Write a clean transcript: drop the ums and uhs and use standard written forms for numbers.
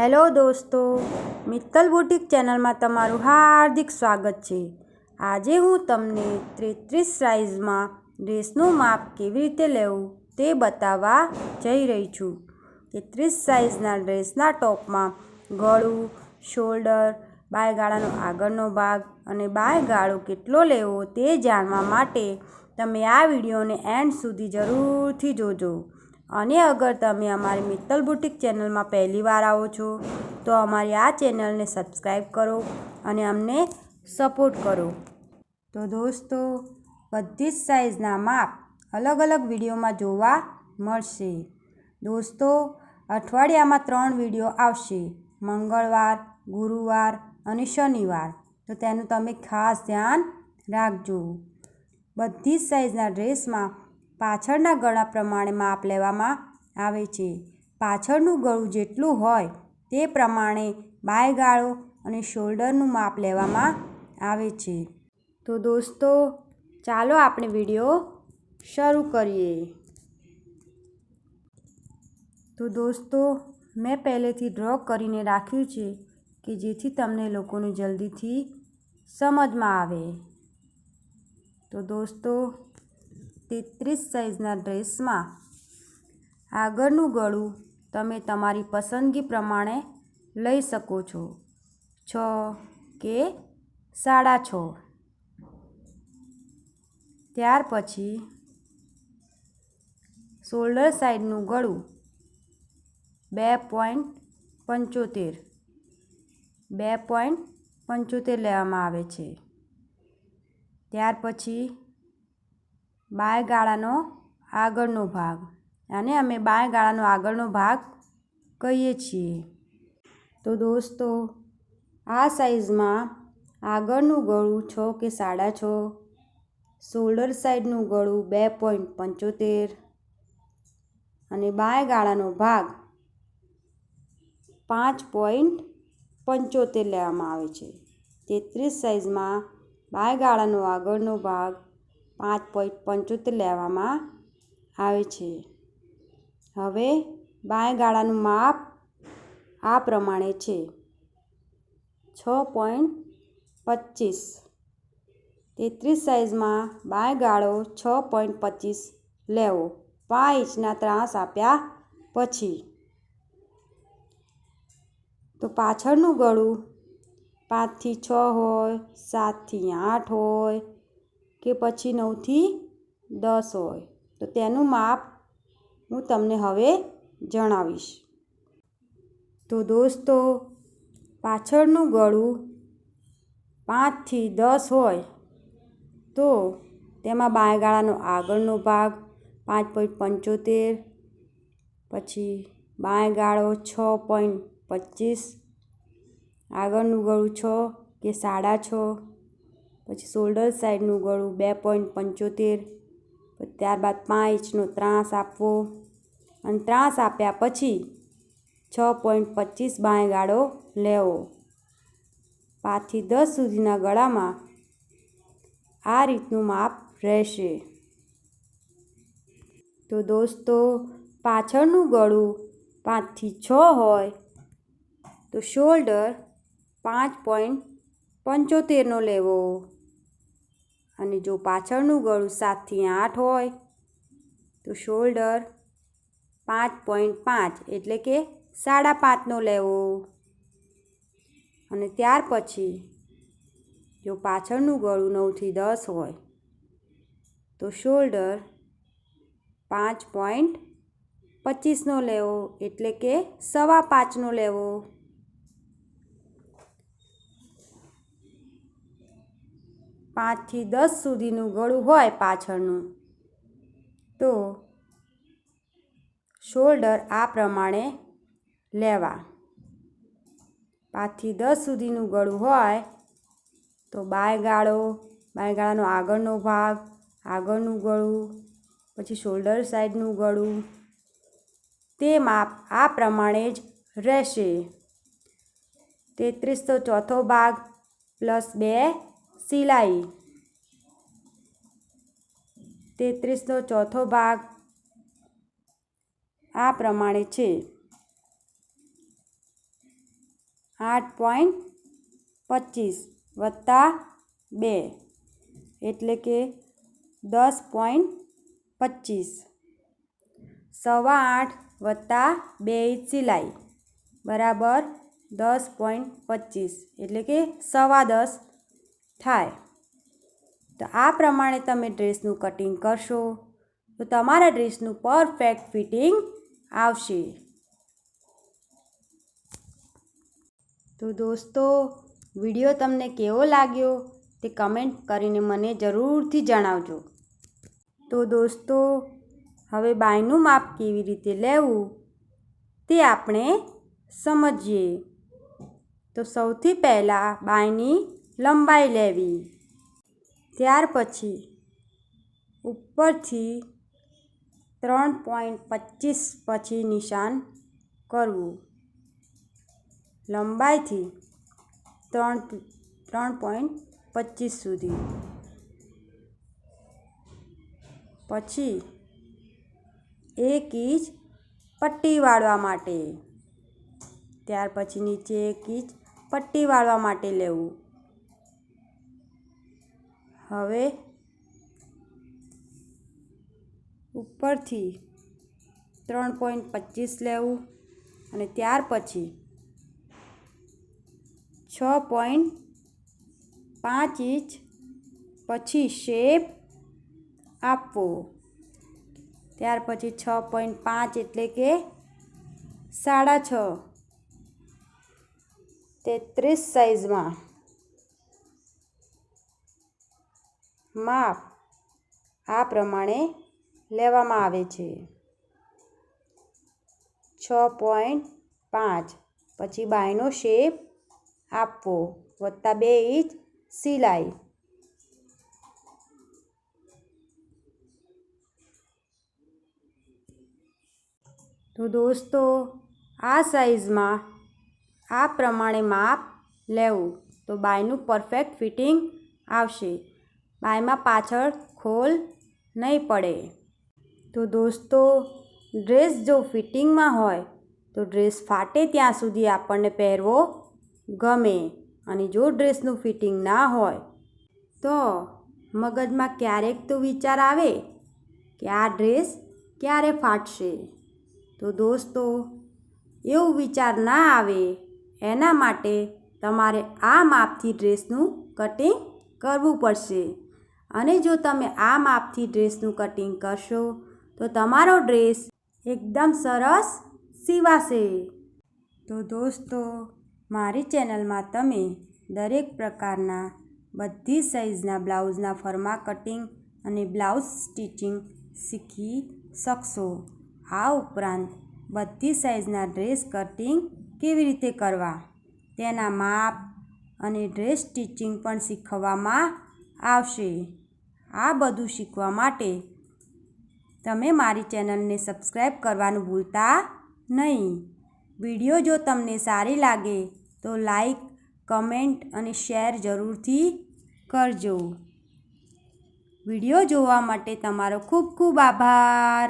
Hello દોસ્તો, Mittal boutique ચેનલમાં તમારું હાર્દિક સ્વાગત છે। આજે હું તમને 33 સાઇઝમાં ડ્રેસનું માપ કેવી રીતે લેવું તે બતાવવા જઈ રહી છું। 33 સાઇઝના ડ્રેસના ટોપમાં ગળું, શોલ્ડર, બાયગાળાનો આગળનો ભાગ અને બાયગાળો કેટલો લેવો તે જાણવા માટે તમે આ વિડીયોને એન્ડ સુધી જરૂરથી જોજો। અને અગર તમે અમારી મિત્તલ બુટીક ચેનલમાં પહેલી વાર આવો છો તો અમારી આ ચેનલને સબસ્ક્રાઈબ કરો અને અમને સપોર્ટ કરો। તો દોસ્તો, બધી જ સાઇઝના માપ અલગ અલગ વિડીયોમાં જોવા મળશે। દોસ્તો, અઠવાડિયામાં 3 વિડીયો આવશે, મંગળવાર, ગુરુવાર અને શનિવાર, તો તેનું તમે ખાસ ધ્યાન રાખજો। બધી જ સાઇઝના ડ્રેસમાં પાછળના ગળા પ્રમાણે માપ લેવામાં આવે છે। પાછળનું ગળું જેટલું હોય તે પ્રમાણે બાયગાળો અને શોલ્ડરનું માપ લેવામાં આવે છે। તો દોસ્તો, ચાલો આપણે વિડીયો શરૂ કરીએ। તો દોસ્તો, મેં પહેલેથી ડ્રો કરીને રાખ્યું છે કે જેથી તમને લોકોને જલ્દીથી સમજમાં આવે। તો દોસ્તો, 33 સાઇઝના ડ્રેસમાં આગળનું ગળું તમે તમારી પસંદગી પ્રમાણે લઈ શકો છો, 6 કે 6.5। ત્યાર પછી શોલ્ડર સાઈડનું ગળું 2.75 લેવામાં આવે છે। ત્યાર પછી બાયગાળાનો આગળનો ભાગ, અને અમે બાયગાળાનો આગળનો ભાગ કહીએ છીએ। તો દોસ્તો, આ સાઇઝમાં આગળનું ગળું 6 કે 6.5, શોલ્ડર સાઈડનું ગળું 2.75 અને બાયગાળાનો ભાગ 5.75 લેવામાં આવે છે। 33 સાઇઝમાં બાયગાળાનો આગળનો ભાગ 5.75 લેવામાં આવે છે। હવે બાયગાળાનું માપ આ પ્રમાણે છે, 6.25। 33 સાઇઝમાં બાયગાળો 6.25 લેવો, 5 ઇંચના ત્રાસ આપ્યા પછી। તો પાછળનું ગળું 5 થી 6 હોય, 7 થી 8 હોય કે પછી 9 થી 10 હોય, તો તેનું માપ હું તમને હવે જણાવીશ। તો દોસ્તો, પાછળનું ગળું 5 થી 10 હોય તો તેમાં બાયગાળાનો આગળનો ભાગ 5.75, પછી બાયગાળો 6.25, આગળનું ગળું 6 કે 6.5, પછી શોલ્ડર સાઈડનું ગળું 2.75, ત્યારબાદ 5 ઇંચનો ત્રાસ આપવો, અને ત્રાસ આપ્યા પછી 6.25 બાયગાળો લેવો। 5 થી 10 સુધીના ગળામાં આ રીતનું માપ રહેશે। તો દોસ્તો, પાછળનું ગળું 5 થી 6 હોય તો શોલ્ડર 5.75 લેવો, અને જો પાછળનું ગળું 7 થી 8 હોય તો શોલ્ડર 5.5 એટલે કે 5.5 લેવો, અને ત્યાર પછી જો પાછળનું ગળું 9 થી 10 હોય તો શોલ્ડર 5.25 લેવો, એટલે કે 5.25 લેવો। પાંચ થી 10 સુધીનું ગળું હોય પાછળનું તો શોલ્ડર આ પ્રમાણે લેવા। 5 થી 10 સુધીનું ગળું હોય તો બાયગાળાનો આગળનો ભાગ, આગળનું ગળું, પછી શોલ્ડર સાઈડનું ગળું, તે માપ આ પ્રમાણે જ રહેશે। 33 તો ચોથો ભાગ પ્લસ 2 સિલાઈ, 33 નો ચોથો ભાગ આ પ્રમાણે છે। 8.25 વત્તા 2 એટલે કે 10.25. 8.25 વત્તા 2 ઇંચ સિલાઈ બરાબર 10.25 એટલે કે 10.25 થાય. તો આ પ્રમાણે તમે ડ્રેસનું કટિંગ કરશો તો તમારા ડ્રેસનું પરફેક્ટ ફિટિંગ આવશે. તો દોસ્તો, વિડીયો તમને કેવો લાગ્યો તે કમેન્ટ કરીને મને જરૂરથી જણાવજો. તો દોસ્તો, હવે બાયનું માપ કેવી રીતે લેવું તે આપણે સમજીએ. તો સૌથી પહેલાં બાયની લંબાઈ લેવી, ત્યાર પછી ઉપરથી 3.25 પછી નિશાન કરવું. લંબાઈથી 3.25 સુધી. પછી 1 ઇંચ પટ્ટી વાળવા માટે, ત્યાર પછી નીચે 1 ઇંચ પટ્ટી વાળવા માટે લેવું. હવે ઉપરથી 3.25 લેવું અને ત્યાર પછી 6.5 ઇંચ પછી શેપ આપવો. ત્યાર પછી 6.5 એટલે કે 6.5 33 સાઇઝમાં માપ આ પ્રમાણે લેવામાં આવે છે. 6.5 પછી બાયનો શેપ આપવો વત્તા 2 ઇંચ સિલાઈ. તો દોસ્તો, આ સાઇઝમાં આ પ્રમાણે માપ લેવું તો બાયનું પરફેક્ટ ફિટિંગ આવશે. બાયમાં પાછળ ખોલ નહીં પડે. તો દોસ્તો, ડ્રેસ જો ફિટિંગમાં હોય તો ડ્રેસ ફાટે ત્યાં સુધી આપણને પહેરવો ગમે, અને જો ડ્રેસનું ફિટિંગ ના હોય તો મગજમાં ક્યારેક તો વિચાર આવે કે આ ડ્રેસ ક્યારે ફાટશે. તો દોસ્તો, એવું વિચાર ના આવે એના માટે તમારે આ માપથી ડ્રેસનું કટિંગ કરવું પડશે. અને જો તમે આ માપથી ડ્રેસનું કટિંગ કરશો તો તમારો ડ્રેસ એકદમ સરસ સીવાશે. તો દોસ્તો, મારી ચેનલમાં તમે દરેક પ્રકારના બધી સાઇઝના બ્લાઉઝના ફરમા કટિંગ અને બ્લાઉઝ સ્ટિચિંગ શીખી શકશો. આ ઉપરાંત બધી સાઇઝના ડ્રેસ કટિંગ કેવી રીતે કરવા તેના માપ અને ડ્રેસ સ્ટિચિંગ પણ શીખવવામાં આવશે. આ બધું શીખવા માટે તમે મારી ચેનલને સબસ્ક્રાઈબ કરવાનું ભૂલતા નહીં. વિડીયો જો તમને સારી લાગે તો લાઈક, કમેન્ટ અને શેર જરૂરથી કરજો. વિડીયો જોવા માટે તમારો ખૂબ ખૂબ આભાર.